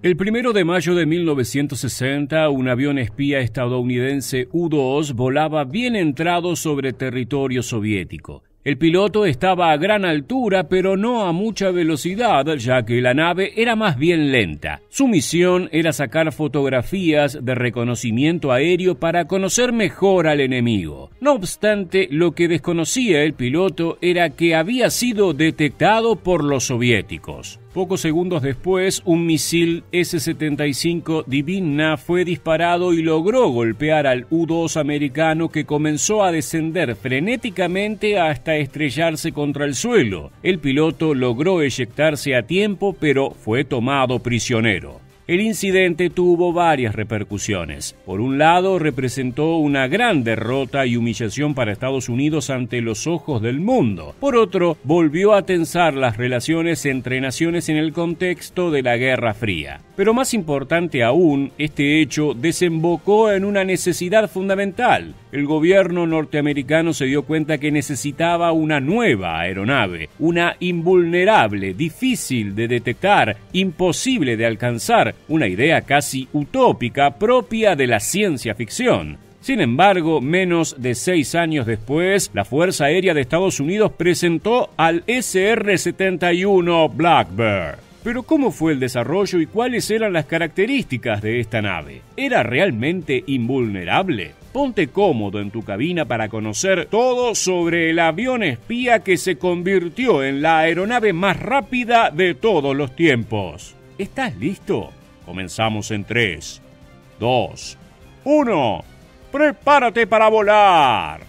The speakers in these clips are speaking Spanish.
El 1 de mayo de 1960, un avión espía estadounidense U-2 volaba bien entrado sobre territorio soviético. El piloto estaba a gran altura, pero no a mucha velocidad, ya que la nave era más bien lenta. Su misión era sacar fotografías de reconocimiento aéreo para conocer mejor al enemigo. No obstante, lo que desconocía el piloto era que había sido detectado por los soviéticos. Pocos segundos después, un misil S-75 Dvina fue disparado y logró golpear al U-2 americano, que comenzó a descender frenéticamente hasta estrellarse contra el suelo. El piloto logró eyectarse a tiempo, pero fue tomado prisionero. El incidente tuvo varias repercusiones. Por un lado, representó una gran derrota y humillación para Estados Unidos ante los ojos del mundo. Por otro, volvió a tensar las relaciones entre naciones en el contexto de la Guerra Fría. Pero más importante aún, este hecho desembocó en una necesidad fundamental. El gobierno norteamericano se dio cuenta que necesitaba una nueva aeronave, una invulnerable, difícil de detectar, imposible de alcanzar, una idea casi utópica propia de la ciencia ficción. Sin embargo, menos de 6 años después, la Fuerza Aérea de Estados Unidos presentó al SR-71 Blackbird. Pero ¿cómo fue el desarrollo y cuáles eran las características de esta nave? ¿Era realmente invulnerable? Ponte cómodo en tu cabina para conocer todo sobre el avión espía que se convirtió en la aeronave más rápida de todos los tiempos. ¿Estás listo? Comenzamos en 3, 2, 1. ¡Prepárate para volar!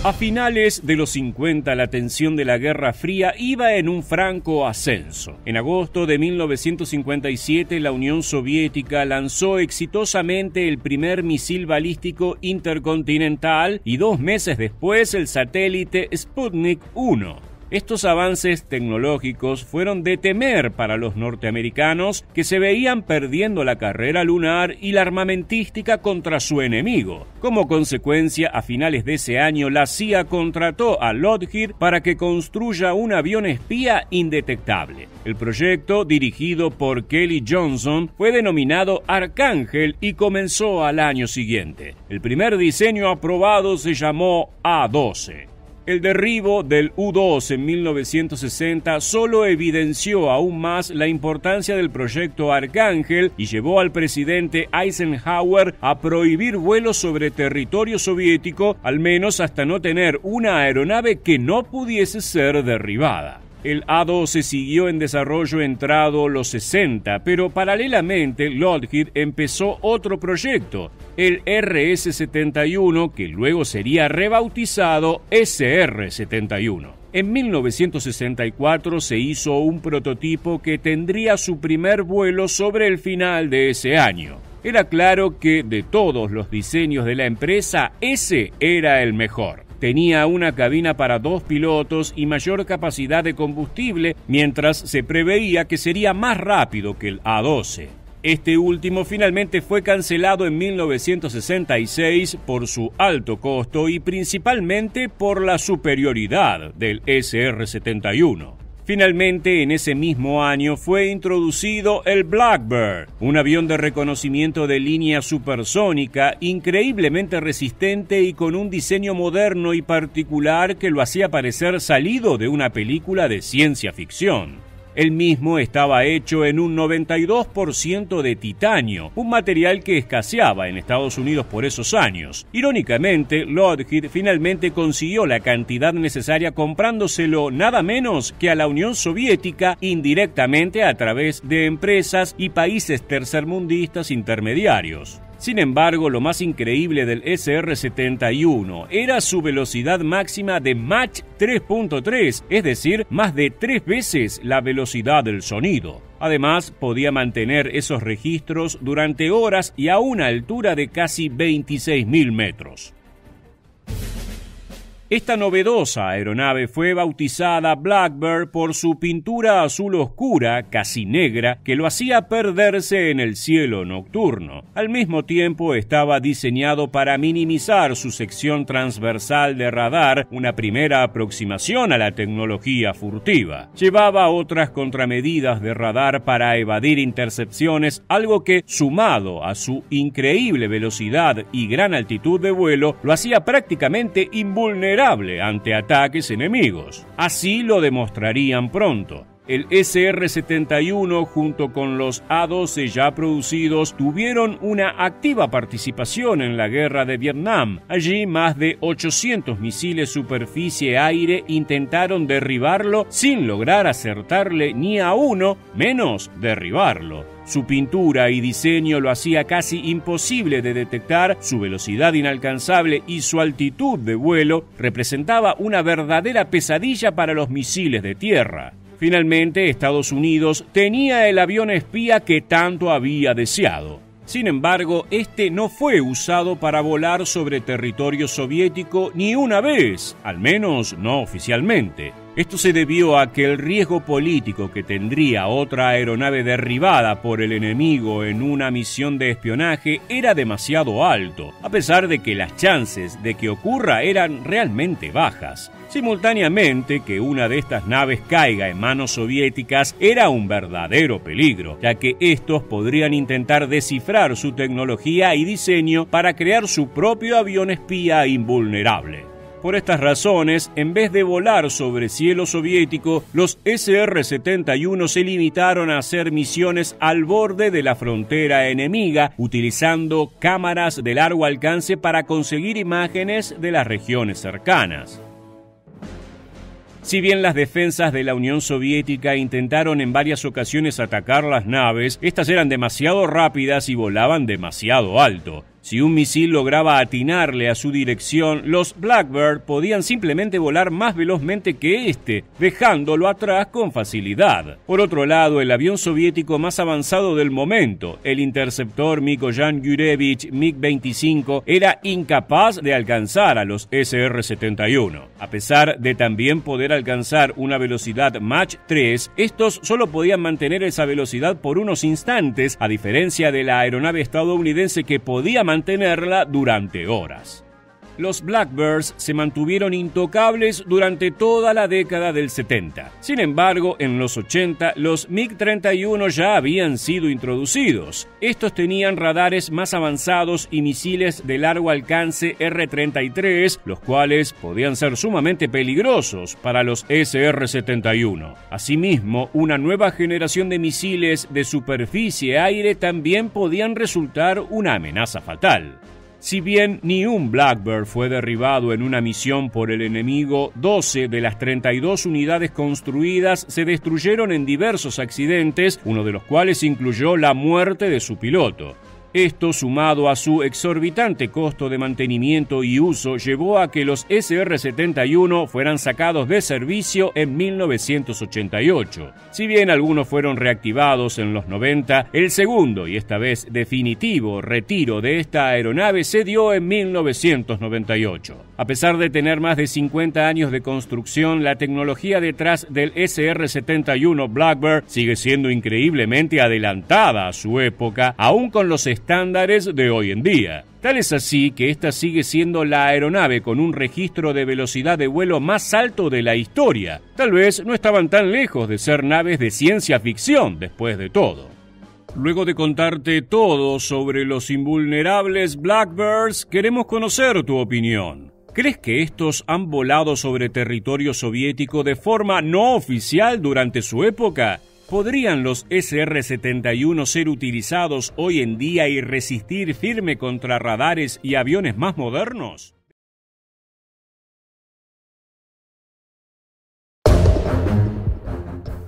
A finales de los 50, la tensión de la Guerra Fría iba en un franco ascenso. En agosto de 1957, la Unión Soviética lanzó exitosamente el primer misil balístico intercontinental y 2 meses después el satélite Sputnik 1. Estos avances tecnológicos fueron de temer para los norteamericanos, que se veían perdiendo la carrera lunar y la armamentística contra su enemigo. Como consecuencia, a finales de ese año, la CIA contrató a Lockheed para que construya un avión espía indetectable. El proyecto, dirigido por Kelly Johnson, fue denominado Arcángel y comenzó al año siguiente. El primer diseño aprobado se llamó A-12. El derribo del U-2 en 1960 solo evidenció aún más la importancia del proyecto Arcángel y llevó al presidente Eisenhower a prohibir vuelos sobre territorio soviético, al menos hasta no tener una aeronave que no pudiese ser derribada. El A-12 siguió en desarrollo entrado los 60, pero paralelamente Lockheed empezó otro proyecto, el RS-71, que luego sería rebautizado SR-71. En 1964 se hizo un prototipo que tendría su primer vuelo sobre el final de ese año. Era claro que de todos los diseños de la empresa, ese era el mejor. Tenía una cabina para 2 pilotos y mayor capacidad de combustible, mientras se preveía que sería más rápido que el A-12. Este último finalmente fue cancelado en 1966 por su alto costo y principalmente por la superioridad del SR-71. Finalmente, en ese mismo año fue introducido el Blackbird, un avión de reconocimiento de línea supersónica, increíblemente resistente y con un diseño moderno y particular que lo hacía parecer salido de una película de ciencia ficción. El mismo estaba hecho en un 92% de titanio, un material que escaseaba en Estados Unidos por esos años. Irónicamente, Lockheed finalmente consiguió la cantidad necesaria comprándoselo nada menos que a la Unión Soviética indirectamente a través de empresas y países tercermundistas intermediarios. Sin embargo, lo más increíble del SR-71 era su velocidad máxima de Mach 3.3, es decir, más de 3 veces la velocidad del sonido. Además, podía mantener esos registros durante horas y a una altura de casi 26.000 metros. Esta novedosa aeronave fue bautizada Blackbird por su pintura azul oscura, casi negra, que lo hacía perderse en el cielo nocturno. Al mismo tiempo estaba diseñado para minimizar su sección transversal de radar, una primera aproximación a la tecnología furtiva. Llevaba otras contramedidas de radar para evadir intercepciones, algo que, sumado a su increíble velocidad y gran altitud de vuelo, lo hacía prácticamente invulnerable ante ataques enemigos. Así lo demostrarían pronto. El SR-71 junto con los A-12 ya producidos tuvieron una activa participación en la guerra de Vietnam. Allí más de 800 misiles superficie-aire intentaron derribarlo sin lograr acertarle ni a uno, menos derribarlo. Su pintura y diseño lo hacía casi imposible de detectar, su velocidad inalcanzable y su altitud de vuelo representaba una verdadera pesadilla para los misiles de tierra. Finalmente, Estados Unidos tenía el avión espía que tanto había deseado. Sin embargo, este no fue usado para volar sobre territorio soviético ni una vez, al menos no oficialmente. Esto se debió a que el riesgo político que tendría otra aeronave derribada por el enemigo en una misión de espionaje era demasiado alto, a pesar de que las chances de que ocurra eran realmente bajas. Simultáneamente, que una de estas naves caiga en manos soviéticas era un verdadero peligro, ya que estos podrían intentar descifrar su tecnología y diseño para crear su propio avión espía invulnerable. Por estas razones, en vez de volar sobre cielo soviético, los SR-71 se limitaron a hacer misiones al borde de la frontera enemiga, utilizando cámaras de largo alcance para conseguir imágenes de las regiones cercanas. Si bien las defensas de la Unión Soviética intentaron en varias ocasiones atacar las naves, estas eran demasiado rápidas y volaban demasiado alto. Si un misil lograba atinarle a su dirección, los Blackbird podían simplemente volar más velozmente que este, dejándolo atrás con facilidad. Por otro lado, el avión soviético más avanzado del momento, el interceptor Mikoyan Yurevich MiG-25, era incapaz de alcanzar a los SR-71. A pesar de también poder alcanzar una velocidad Mach 3, estos solo podían mantener esa velocidad por unos instantes, a diferencia de la aeronave estadounidense que podía mantenerla durante horas. Los Blackbirds se mantuvieron intocables durante toda la década del 70. Sin embargo, en los 80, los MiG-31 ya habían sido introducidos. Estos tenían radares más avanzados y misiles de largo alcance R-33, los cuales podían ser sumamente peligrosos para los SR-71. Asimismo, una nueva generación de misiles de superficie-aire también podían resultar una amenaza fatal. Si bien ni un Blackbird fue derribado en una misión por el enemigo, 12 de las 32 unidades construidas se destruyeron en diversos accidentes, uno de los cuales incluyó la muerte de su piloto. Esto, sumado a su exorbitante costo de mantenimiento y uso, llevó a que los SR-71 fueran sacados de servicio en 1988. Si bien algunos fueron reactivados en los 90, el segundo y esta vez definitivo retiro de esta aeronave se dio en 1998. A pesar de tener más de 50 años de construcción, la tecnología detrás del SR-71 Blackbird sigue siendo increíblemente adelantada a su época, aún con los estándares de hoy en día. Tal es así que esta sigue siendo la aeronave con un registro de velocidad de vuelo más alto de la historia. Tal vez no estaban tan lejos de ser naves de ciencia ficción después de todo. Luego de contarte todo sobre los invulnerables Blackbirds, queremos conocer tu opinión. ¿Crees que estos han volado sobre territorio soviético de forma no oficial durante su época? ¿Podrían los SR-71 ser utilizados hoy en día y resistir firme contra radares y aviones más modernos?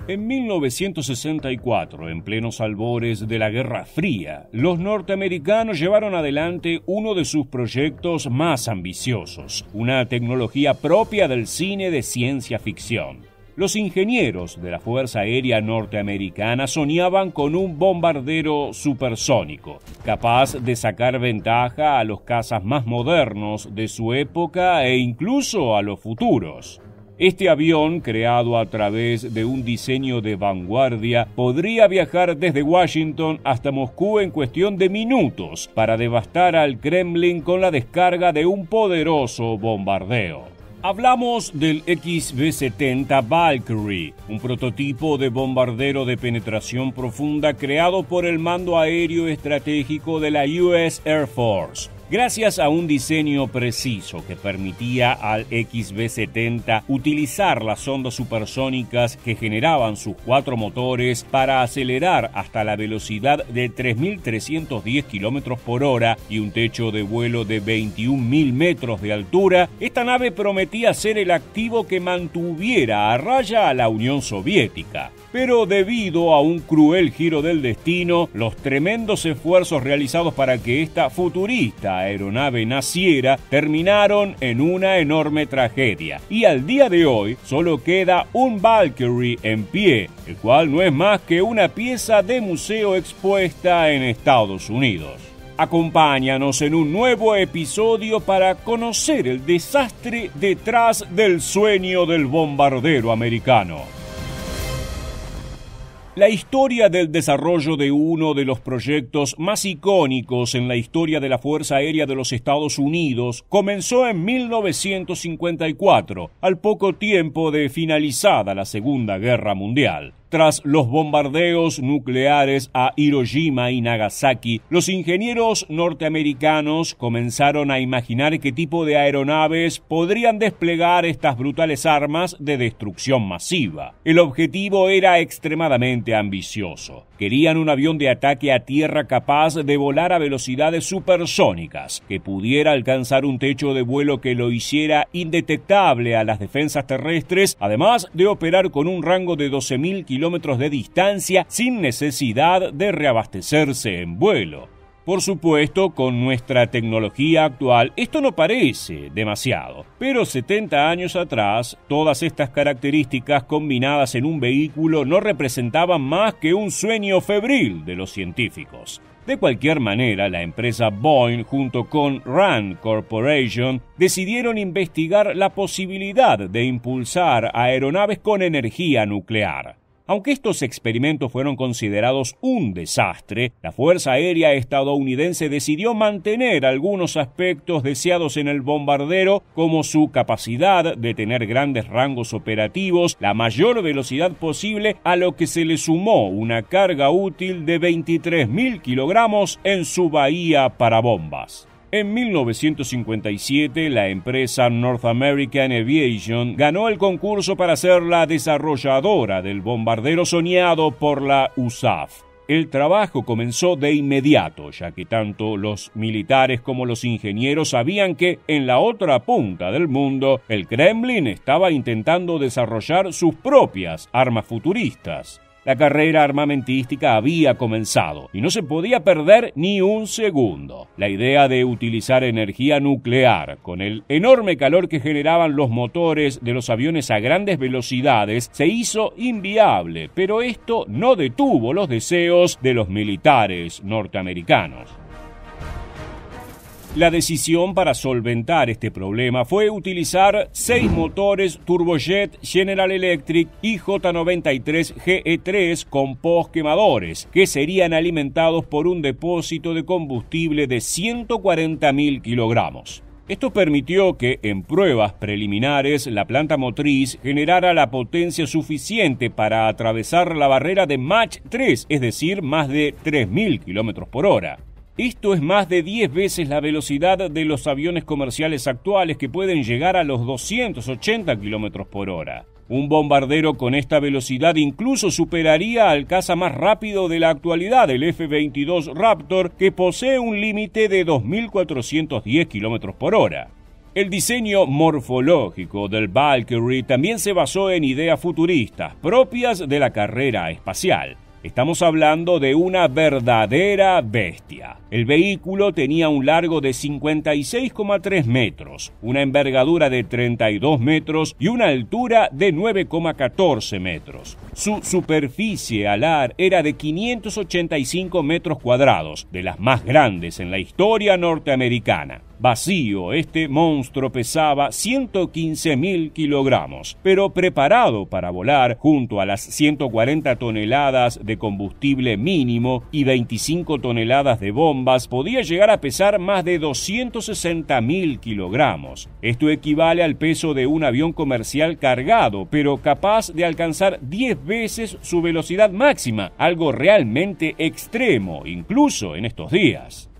En 1964, en plenos albores de la Guerra Fría, los norteamericanos llevaron adelante uno de sus proyectos más ambiciosos, una tecnología propia del cine de ciencia ficción. Los ingenieros de la Fuerza Aérea Norteamericana soñaban con un bombardero supersónico, capaz de sacar ventaja a los cazas más modernos de su época e incluso a los futuros. Este avión, creado a través de un diseño de vanguardia, podría viajar desde Washington hasta Moscú en cuestión de minutos para devastar al Kremlin con la descarga de un poderoso bombardeo. Hablamos del XB-70 Valkyrie, un prototipo de bombardero de penetración profunda creado por el Mando Aéreo Estratégico de la US Air Force. Gracias a un diseño preciso que permitía al XB-70 utilizar las ondas supersónicas que generaban sus 4 motores para acelerar hasta la velocidad de 3.310 km por hora y un techo de vuelo de 21.000 metros de altura, esta nave prometía ser el activo que mantuviera a raya a la Unión Soviética. Pero debido a un cruel giro del destino, los tremendos esfuerzos realizados para que esta futurista aeronave naciera terminaron en una enorme tragedia. Y al día de hoy solo queda un Valkyrie en pie, el cual no es más que una pieza de museo expuesta en Estados Unidos. Acompáñanos en un nuevo episodio para conocer el desastre detrás del sueño del bombardero americano. La historia del desarrollo de uno de los proyectos más icónicos en la historia de la Fuerza Aérea de los Estados Unidos comenzó en 1954, al poco tiempo de finalizada la Segunda Guerra Mundial. Tras los bombardeos nucleares a Hiroshima y Nagasaki, los ingenieros norteamericanos comenzaron a imaginar qué tipo de aeronaves podrían desplegar estas brutales armas de destrucción masiva. El objetivo era extremadamente ambicioso. Querían un avión de ataque a tierra capaz de volar a velocidades supersónicas, que pudiera alcanzar un techo de vuelo que lo hiciera indetectable a las defensas terrestres, además de operar con un rango de 12.000 kilómetros de distancia sin necesidad de reabastecerse en vuelo. Por supuesto, con nuestra tecnología actual, esto no parece demasiado, pero 70 años atrás, todas estas características combinadas en un vehículo no representaban más que un sueño febril de los científicos. De cualquier manera, la empresa Boeing junto con RAND Corporation decidieron investigar la posibilidad de impulsar aeronaves con energía nuclear. Aunque estos experimentos fueron considerados un desastre, la Fuerza Aérea estadounidense decidió mantener algunos aspectos deseados en el bombardero, como su capacidad de tener grandes rangos operativos, la mayor velocidad posible, a lo que se le sumó una carga útil de 23.000 kilogramos en su bahía para bombas. En 1957, la empresa North American Aviation ganó el concurso para ser la desarrolladora del bombardero soñado por la USAF. El trabajo comenzó de inmediato, ya que tanto los militares como los ingenieros sabían que, en la otra punta del mundo, el Kremlin estaba intentando desarrollar sus propias armas futuristas. La carrera armamentística había comenzado y no se podía perder ni un segundo. La idea de utilizar energía nuclear, con el enorme calor que generaban los motores de los aviones a grandes velocidades, se hizo inviable, pero esto no detuvo los deseos de los militares norteamericanos. La decisión para solventar este problema fue utilizar 6 motores turbojet General Electric IJ93 GE3 con posquemadores, que serían alimentados por un depósito de combustible de 140.000 kilogramos. Esto permitió que, en pruebas preliminares, la planta motriz generara la potencia suficiente para atravesar la barrera de Mach 3, es decir, más de 3.000 kilómetros por hora. Esto es más de 10 veces la velocidad de los aviones comerciales actuales, que pueden llegar a los 280 kilómetros por hora. Un bombardero con esta velocidad incluso superaría al caza más rápido de la actualidad, el F-22 Raptor, que posee un límite de 2.410 kilómetros por hora. El diseño morfológico del Valkyrie también se basó en ideas futuristas, propias de la carrera espacial. Estamos hablando de una verdadera bestia. El vehículo tenía un largo de 56,3 metros, una envergadura de 32 metros y una altura de 9,14 metros. Su superficie alar era de 585 metros cuadrados, de las más grandes en la historia norteamericana. Vacío, este monstruo pesaba 115.000 kilogramos, pero preparado para volar junto a las 140 toneladas de combustible mínimo y 25 toneladas de bombas, podía llegar a pesar más de 260.000 kilogramos. Esto equivale al peso de un avión comercial cargado, pero capaz de alcanzar 10 veces su velocidad máxima, algo realmente extremo, incluso en estos días.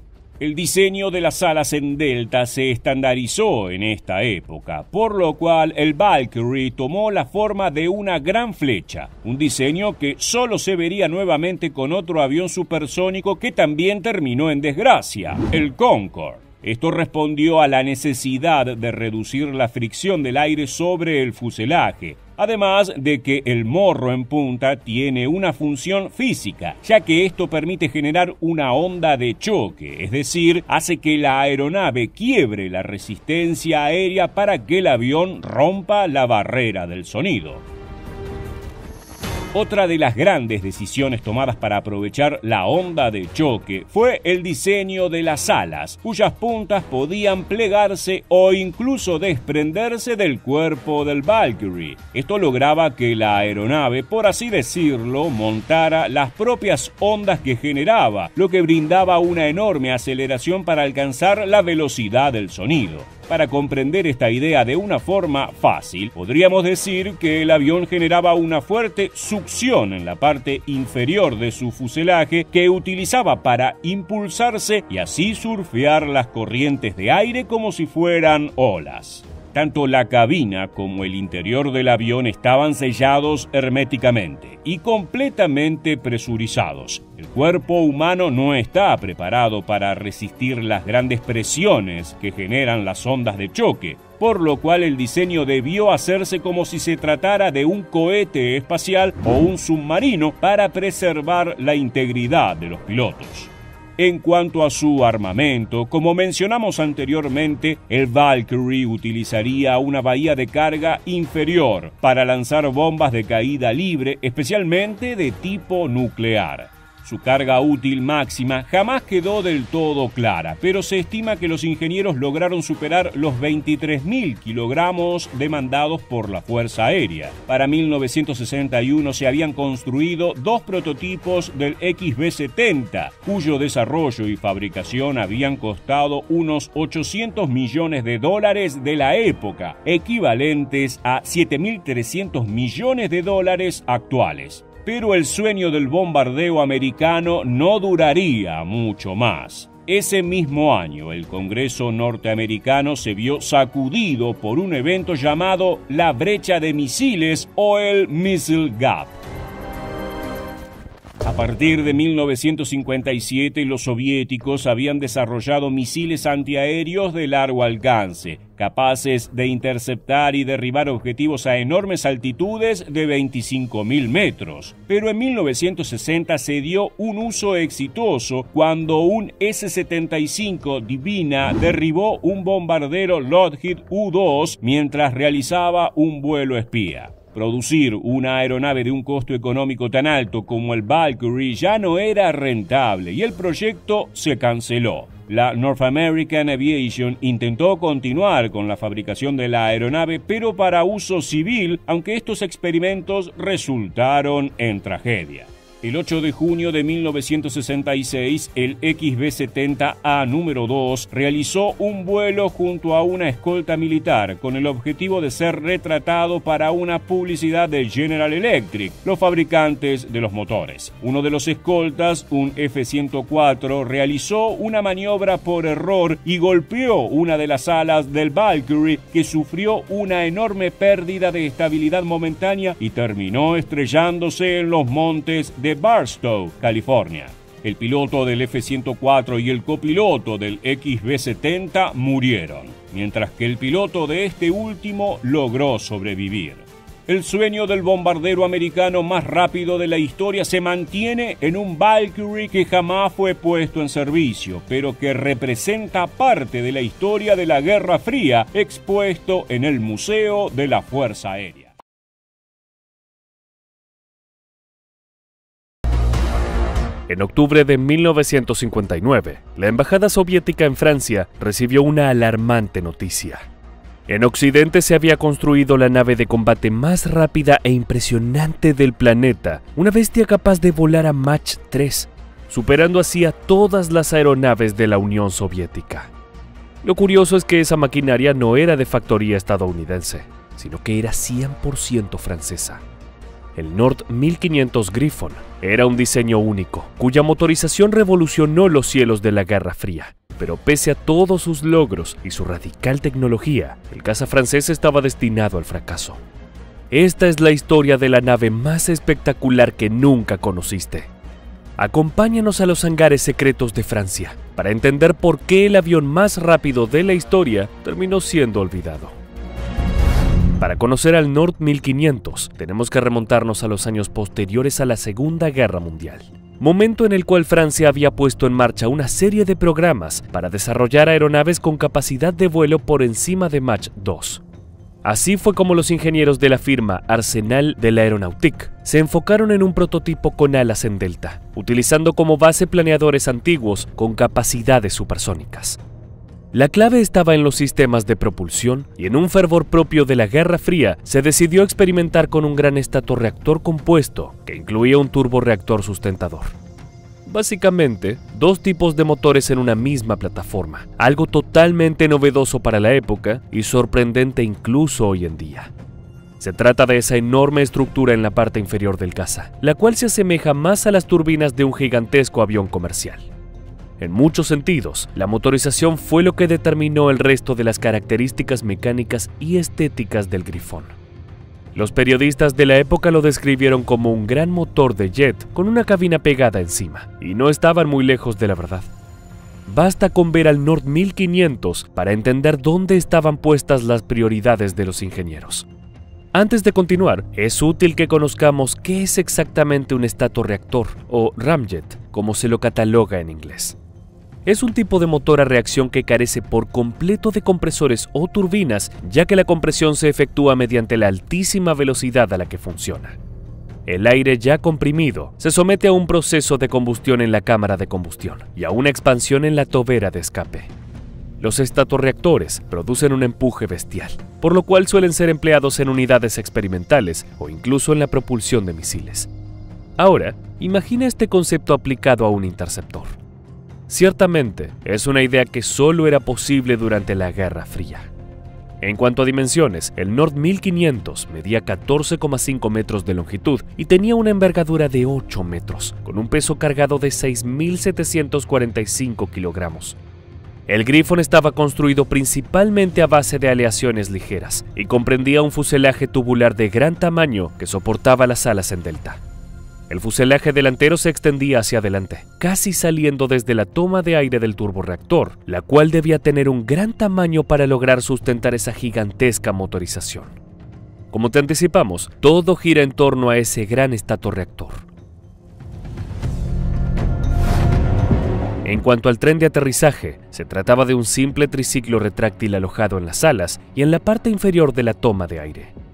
El diseño de las alas en delta se estandarizó en esta época, por lo cual el Valkyrie tomó la forma de una gran flecha, un diseño que solo se vería nuevamente con otro avión supersónico que también terminó en desgracia, el Concorde. Esto respondió a la necesidad de reducir la fricción del aire sobre el fuselaje, además de que el morro en punta tiene una función física, ya que esto permite generar una onda de choque, es decir, hace que la aeronave quiebre la resistencia aérea para que el avión rompa la barrera del sonido. Otra de las grandes decisiones tomadas para aprovechar la onda de choque fue el diseño de las alas, cuyas puntas podían plegarse o incluso desprenderse del cuerpo del Valkyrie. Esto lograba que la aeronave, por así decirlo, montara las propias ondas que generaba, lo que brindaba una enorme aceleración para alcanzar la velocidad del sonido. Para comprender esta idea de una forma fácil, podríamos decir que el avión generaba una fuerte succión en la parte inferior de su fuselaje que utilizaba para impulsarse y así surfear las corrientes de aire como si fueran olas. Tanto la cabina como el interior del avión estaban sellados herméticamente y completamente presurizados. El cuerpo humano no está preparado para resistir las grandes presiones que generan las ondas de choque, por lo cual el diseño debió hacerse como si se tratara de un cohete espacial o un submarino para preservar la integridad de los pilotos. En cuanto a su armamento, como mencionamos anteriormente, el Valkyrie utilizaría una bahía de carga inferior para lanzar bombas de caída libre, especialmente de tipo nuclear. Su carga útil máxima jamás quedó del todo clara, pero se estima que los ingenieros lograron superar los 23.000 kilogramos demandados por la Fuerza Aérea. Para 1961 se habían construido 2 prototipos del XB-70, cuyo desarrollo y fabricación habían costado unos $800 millones de la época, equivalentes a $7.300 millones actuales. Pero el sueño del bombardeo americano no duraría mucho más. Ese mismo año, el Congreso norteamericano se vio sacudido por un evento llamado la brecha de misiles o el Missile Gap. A partir de 1957, los soviéticos habían desarrollado misiles antiaéreos de largo alcance, capaces de interceptar y derribar objetivos a enormes altitudes de 25.000 metros. Pero en 1960 se dio un uso exitoso cuando un S-75 Divina derribó un bombardero Lockheed U-2 mientras realizaba un vuelo espía. Producir una aeronave de un costo económico tan alto como el Valkyrie ya no era rentable y el proyecto se canceló. La North American Aviation intentó continuar con la fabricación de la aeronave, pero para uso civil, aunque estos experimentos resultaron en tragedia. El 8 de junio de 1966, el XB-70A número 2 realizó un vuelo junto a una escolta militar con el objetivo de ser retratado para una publicidad de General Electric, los fabricantes de los motores. Uno de los escoltas, un F-104, realizó una maniobra por error y golpeó una de las alas del Valkyrie, que sufrió una enorme pérdida de estabilidad momentánea y terminó estrellándose en los montes de Barstow, California. El piloto del F-104 y el copiloto del XB-70 murieron, mientras que el piloto de este último logró sobrevivir. El sueño del bombardero americano más rápido de la historia se mantiene en un Valkyrie que jamás fue puesto en servicio, pero que representa parte de la historia de la Guerra Fría, expuesto en el Museo de la Fuerza Aérea. En octubre de 1959, la embajada soviética en Francia recibió una alarmante noticia. En Occidente se había construido la nave de combate más rápida e impresionante del planeta, una bestia capaz de volar a Mach 3, superando así a todas las aeronaves de la Unión Soviética. Lo curioso es que esa maquinaria no era de factoría estadounidense, sino que era 100% francesa. El Nord 1500 Griffon era un diseño único, cuya motorización revolucionó los cielos de la Guerra Fría. Pero pese a todos sus logros y su radical tecnología, el caza francés estaba destinado al fracaso. Esta es la historia de la nave más espectacular que nunca conociste. Acompáñanos a los hangares secretos de Francia para entender por qué el avión más rápido de la historia terminó siendo olvidado. Para conocer al Nord 1500, tenemos que remontarnos a los años posteriores a la Segunda Guerra Mundial, momento en el cual Francia había puesto en marcha una serie de programas para desarrollar aeronaves con capacidad de vuelo por encima de Mach 2. Así fue como los ingenieros de la firma Arsenal de l'Aéronautique se enfocaron en un prototipo con alas en delta, utilizando como base planeadores antiguos con capacidades supersónicas. La clave estaba en los sistemas de propulsión y en un fervor propio de la Guerra Fría se decidió experimentar con un gran estatorreactor compuesto que incluía un turborreactor sustentador. Básicamente, dos tipos de motores en una misma plataforma, algo totalmente novedoso para la época y sorprendente incluso hoy en día. Se trata de esa enorme estructura en la parte inferior del caza, la cual se asemeja más a las turbinas de un gigantesco avión comercial. En muchos sentidos, la motorización fue lo que determinó el resto de las características mecánicas y estéticas del Grifón. Los periodistas de la época lo describieron como un gran motor de jet con una cabina pegada encima, y no estaban muy lejos de la verdad. Basta con ver al Nord 1500 para entender dónde estaban puestas las prioridades de los ingenieros. Antes de continuar, es útil que conozcamos qué es exactamente un estatorreactor, o ramjet, como se lo cataloga en inglés. Es un tipo de motor a reacción que carece por completo de compresores o turbinas, ya que la compresión se efectúa mediante la altísima velocidad a la que funciona. El aire ya comprimido se somete a un proceso de combustión en la cámara de combustión y a una expansión en la tobera de escape. Los estatorreactores producen un empuje bestial, por lo cual suelen ser empleados en unidades experimentales o incluso en la propulsión de misiles. Ahora, imagina este concepto aplicado a un interceptor. Ciertamente, es una idea que solo era posible durante la Guerra Fría. En cuanto a dimensiones, el Nord 1500 medía 14,5 metros de longitud y tenía una envergadura de 8 metros, con un peso cargado de 6.745 kilogramos. El Griffon estaba construido principalmente a base de aleaciones ligeras y comprendía un fuselaje tubular de gran tamaño que soportaba las alas en delta. El fuselaje delantero se extendía hacia adelante, casi saliendo desde la toma de aire del turborreactor, la cual debía tener un gran tamaño para lograr sustentar esa gigantesca motorización. Como te anticipamos, todo gira en torno a ese gran estatorreactor. En cuanto al tren de aterrizaje, se trataba de un simple triciclo retráctil alojado en las alas y en la parte inferior de la toma de aire.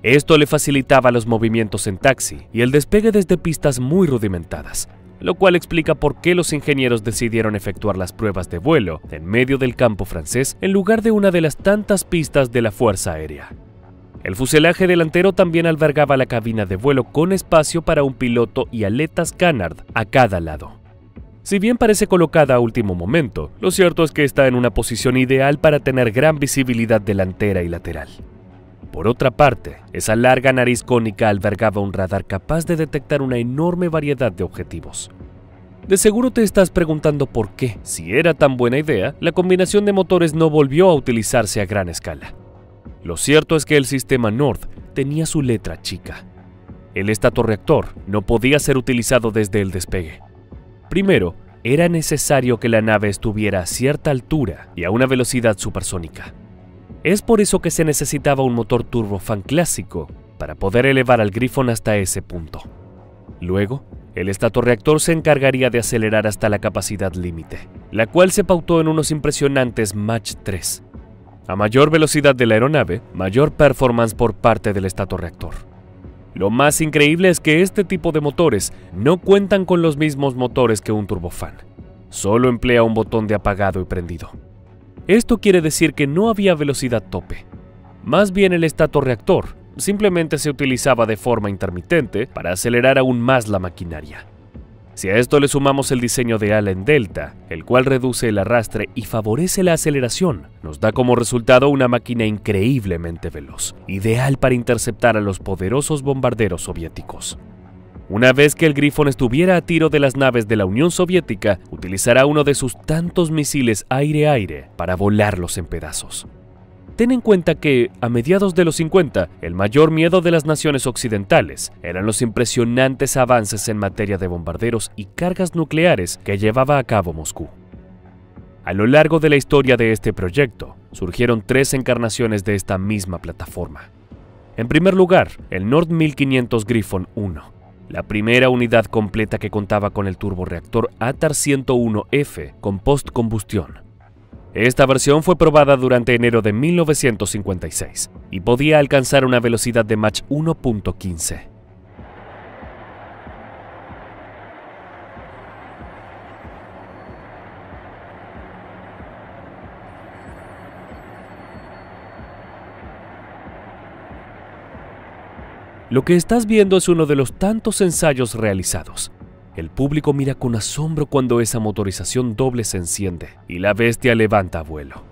Esto le facilitaba los movimientos en taxi y el despegue desde pistas muy rudimentadas, lo cual explica por qué los ingenieros decidieron efectuar las pruebas de vuelo en medio del campo francés en lugar de una de las tantas pistas de la Fuerza Aérea. El fuselaje delantero también albergaba la cabina de vuelo con espacio para un piloto y aletas canard a cada lado. Si bien parece colocada a último momento, lo cierto es que está en una posición ideal para tener gran visibilidad delantera y lateral. Por otra parte, esa larga nariz cónica albergaba un radar capaz de detectar una enorme variedad de objetivos. De seguro te estás preguntando por qué, si era tan buena idea, la combinación de motores no volvió a utilizarse a gran escala. Lo cierto es que el sistema Nord tenía su letra chica. El estatorreactor no podía ser utilizado desde el despegue. Primero, era necesario que la nave estuviera a cierta altura y a una velocidad supersónica. Es por eso que se necesitaba un motor turbofan clásico para poder elevar al Griffon hasta ese punto. Luego, el estatorreactor se encargaría de acelerar hasta la capacidad límite, la cual se pautó en unos impresionantes Mach 3. A mayor velocidad de la aeronave, mayor performance por parte del estatorreactor. Lo más increíble es que este tipo de motores no cuentan con los mismos motores que un turbofán. Solo emplea un botón de apagado y prendido. Esto quiere decir que no había velocidad tope. Más bien el estatorreactor simplemente se utilizaba de forma intermitente para acelerar aún más la maquinaria. Si a esto le sumamos el diseño de ala en delta, el cual reduce el arrastre y favorece la aceleración, nos da como resultado una máquina increíblemente veloz, ideal para interceptar a los poderosos bombarderos soviéticos. Una vez que el Griffon estuviera a tiro de las naves de la Unión Soviética, utilizará uno de sus tantos misiles aire-aire para volarlos en pedazos. Ten en cuenta que, a mediados de los 50, el mayor miedo de las naciones occidentales eran los impresionantes avances en materia de bombarderos y cargas nucleares que llevaba a cabo Moscú. A lo largo de la historia de este proyecto, surgieron 3 encarnaciones de esta misma plataforma. En primer lugar, el Nord 1500 Griffon 1, la primera unidad completa que contaba con el turborreactor ATAR-101F con postcombustión. Esta versión fue probada durante enero de 1956 y podía alcanzar una velocidad de Mach 1.15. Lo que estás viendo es uno de los tantos ensayos realizados. El público mira con asombro cuando esa motorización doble se enciende y la bestia levanta vuelo.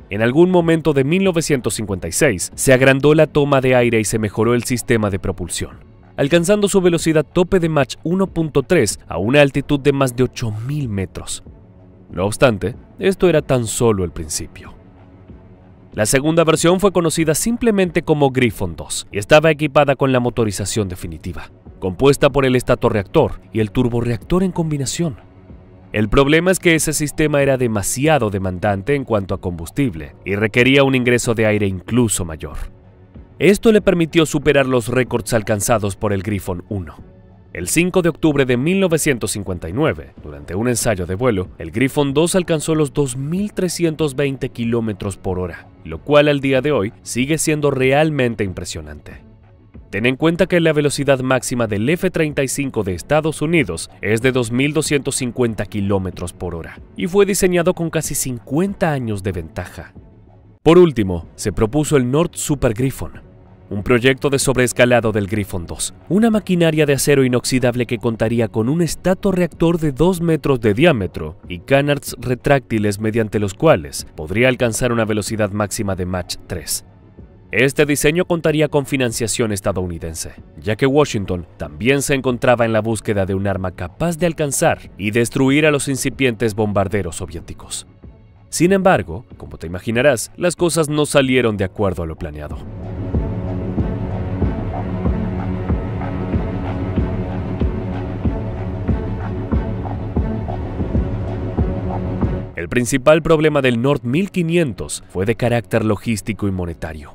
En algún momento de 1956 se agrandó la toma de aire y se mejoró el sistema de propulsión, alcanzando su velocidad tope de Mach 1.3 a una altitud de más de 8.000 metros. No obstante, esto era tan solo el principio. La segunda versión fue conocida simplemente como Griffon 2 y estaba equipada con la motorización definitiva, compuesta por el estatorreactor y el turborreactor en combinación. El problema es que ese sistema era demasiado demandante en cuanto a combustible y requería un ingreso de aire incluso mayor. Esto le permitió superar los récords alcanzados por el Griffon 1. El 5 de octubre de 1959, durante un ensayo de vuelo, el Griffon 2 alcanzó los 2.320 km por hora, lo cual al día de hoy sigue siendo realmente impresionante. Ten en cuenta que la velocidad máxima del F-35 de Estados Unidos es de 2.250 km por hora y fue diseñado con casi 50 años de ventaja. Por último, se propuso el Nord Super Griffon, un proyecto de sobreescalado del Griffon 2, una maquinaria de acero inoxidable que contaría con un estatorreactor de 2 metros de diámetro y canards retráctiles mediante los cuales podría alcanzar una velocidad máxima de Mach 3. Este diseño contaría con financiación estadounidense, ya que Washington también se encontraba en la búsqueda de un arma capaz de alcanzar y destruir a los incipientes bombarderos soviéticos. Sin embargo, como te imaginarás, las cosas no salieron de acuerdo a lo planeado. El principal problema del Nord 1500 fue de carácter logístico y monetario.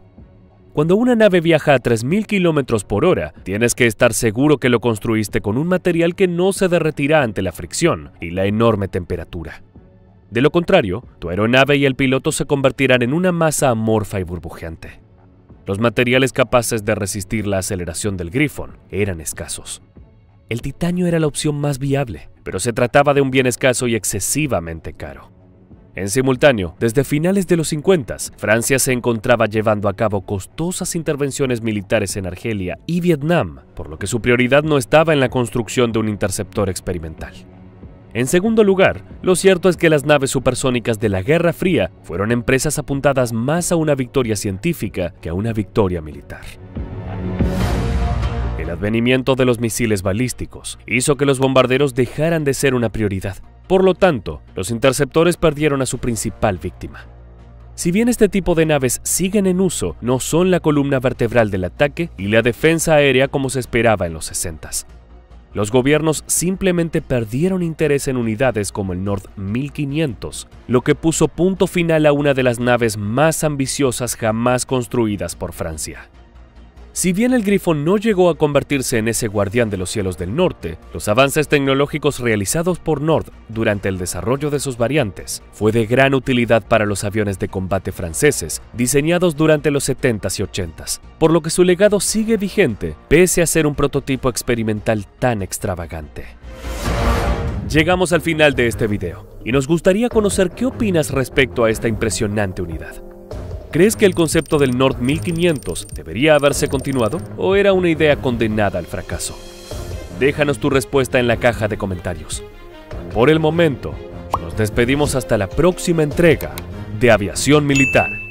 Cuando una nave viaja a 3.000 km por hora, tienes que estar seguro que lo construiste con un material que no se derretirá ante la fricción y la enorme temperatura. De lo contrario, tu aeronave y el piloto se convertirán en una masa amorfa y burbujeante. Los materiales capaces de resistir la aceleración del Griffon eran escasos. El titanio era la opción más viable, pero se trataba de un bien escaso y excesivamente caro. En simultáneo, desde finales de los 50, Francia se encontraba llevando a cabo costosas intervenciones militares en Argelia y Vietnam, por lo que su prioridad no estaba en la construcción de un interceptor experimental. En segundo lugar, lo cierto es que las naves supersónicas de la Guerra Fría fueron empresas apuntadas más a una victoria científica que a una victoria militar. El advenimiento de los misiles balísticos hizo que los bombarderos dejaran de ser una prioridad. Por lo tanto, los interceptores perdieron a su principal víctima. Si bien este tipo de naves siguen en uso, no son la columna vertebral del ataque y la defensa aérea como se esperaba en los 60s. Los gobiernos simplemente perdieron interés en unidades como el Nord 1500, lo que puso punto final a una de las naves más ambiciosas jamás construidas por Francia. Si bien el Grifo no llegó a convertirse en ese guardián de los cielos del norte, los avances tecnológicos realizados por Nord durante el desarrollo de sus variantes fue de gran utilidad para los aviones de combate franceses diseñados durante los 70s y 80s, por lo que su legado sigue vigente pese a ser un prototipo experimental tan extravagante. Llegamos al final de este video y nos gustaría conocer qué opinas respecto a esta impresionante unidad. ¿Crees que el concepto del Nord 1500 debería haberse continuado o era una idea condenada al fracaso? Déjanos tu respuesta en la caja de comentarios. Por el momento, nos despedimos hasta la próxima entrega de Aviación Militar.